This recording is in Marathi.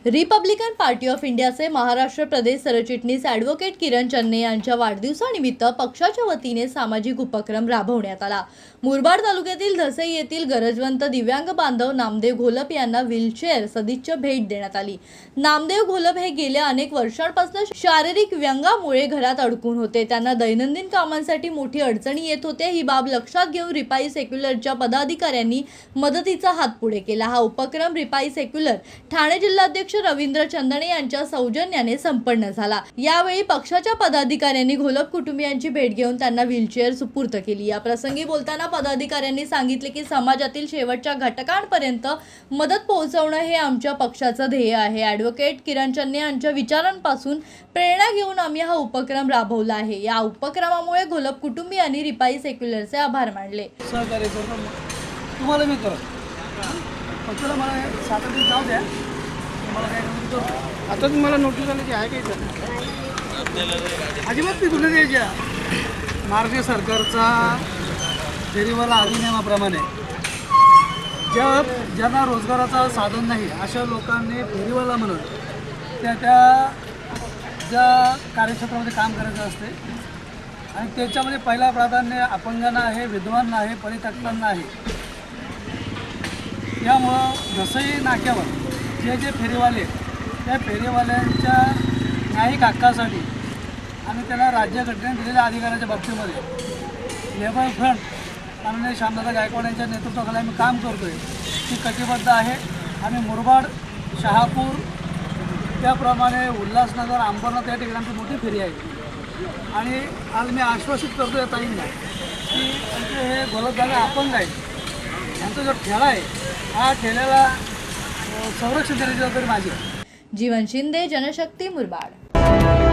रिपब्लिकन पार्टी ऑफ इंडियाचे महाराष्ट्र प्रदेश सरचिटणीस ॲडव्होकेट किरण चन्ने यांच्या वाढदिवसानिमित्त पक्षाच्या वतीने सामाजिक उपक्रम राबवण्यात आला। मुरबाड तालुक्यातील धसई येथील गरजवंत दिव्यांग बांधव नामदेव घोलप यांना व्हीलचेअर सदिच्छा भेट देण्यात आली। नामदेव घोलप हे गेल्या अनेक वर्षांपासून शारीरिक व्यंगामुळे घरात अडकून होते। त्यांना दैनंदिन कामांसाठी मोठी अडचणी येत होत्या। ही बाब लक्षात घेऊन रिपाई सेक्युलरच्या पदाधिकाऱ्यांनी मदतीचा हात पुढे केला। हा उपक्रम रिपाई सेक्युलर ठाणे जिल्हाध्यक्ष रवींद्र चंदणे यांच्या सौजन्याने संपन्न झाला। यावेळी पक्षाच्या पदाधिकाऱ्यांनी घोलप कुटुंबियांची भेट घेऊन त्यांना व्हीलचेअर सुपूर्द केली। या प्रसंगी बोलताना पदाधिकाऱ्यांनी सांगितले की समाजातील शेवटच्या घटकांपर्यंत मदत पोहोचवणं हे आमच्या पक्षाचं ध्येय आहे। ॲडव्होकेट किरण चन्ने यांच्या विचारांपासून प्रेरणा घेऊन आम्ही हा उपक्रम राबवला आहे। या उपक्रमामुळे घोलप कुटुंबियांनी रिपाई सेक्युलरचे आभार मानले। सहकार्य करून तुम्हाला मी करत फक्त मला 7 दिवस जाऊ द्या। मला काय करतो आता तुम्हाला नोटीस आली की आहे काय अजिबात ती तुला द्यायच्या महाराष्ट्र सरकारचा फेरीवाला अधिनियमाप्रमाणे ज्यांना रोजगाराचा साधन नाही अशा लोकांनी फेरीवाला म्हणून त्या ज्या कार्यक्षेत्रामध्ये काम करायचं असते आणि त्याच्यामध्ये पहिला प्राधान्य अपंगांना आहे, विधवांना आहे, परित्यक्तांना आहे। त्यामुळं धसई नाक्यावर जे फेरीवाले त्या फेरीवाल्यांच्या न्यायिक हक्कासाठी आणि त्यांना राज्यघटनेने दिलेल्या अधिकाराच्या बाबतीमध्ये लेबर फ्रंट माननीय श्यामदादा गायकवाड यांच्या नेतृत्वाखाली आम्ही काम करतो आहे। ती कटिबद्ध आहे। आम्ही मुरबाड, शहापूर त्याप्रमाणे उल्हासनगर, अंबरनाथ या ठिकाणी मोठी फेरी आहे आणि आज मी आश्वासित करतो या ताईंना की आमचे हे घोलपदादा अपंग आहेत। यांचा जो ठेला आहे हा ठेल्याला संरक्षण देण्याची जबाबदारी माझी आहे। जीवन शिंदे, जनशक्ती, मुरबाड।